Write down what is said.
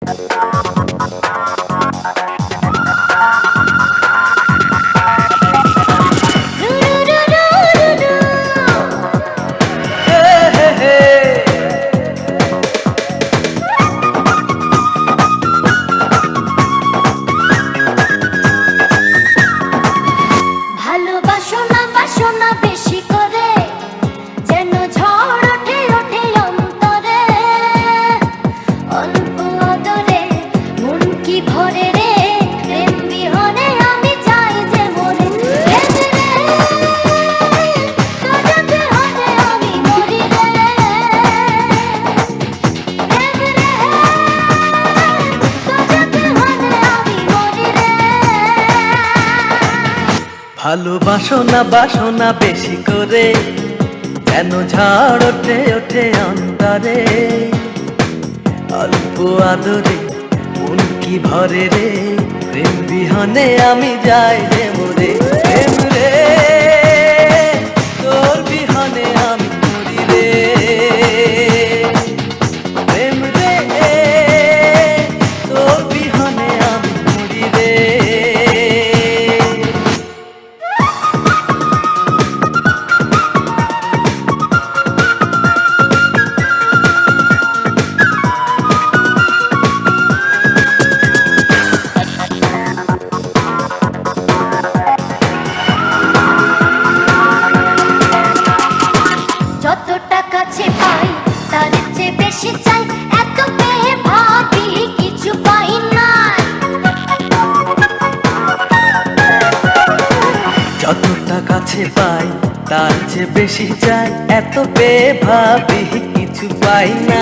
ভালোবাসো না বাসো না বেশি করে, যেন ঝড় ওঠে ওঠে অন্তরে। অল্প আদরে মন কি ভরে রে, প্রেম বিহনে আমি যাই রে মরে। প্রেম রে তোর বিহনে আমি মরি রে। প্রেম রে তোর বিহনে আমি মরি রে। যতটা কাছে পাই তার চেয়ে বেশি চাই, এত পেয়ে ভাবি কিছু পাই না। যতটা কাছে পাই তার চেয়ে বেশি চাই, এত পেয়ে ভাবি কিছু পাই না।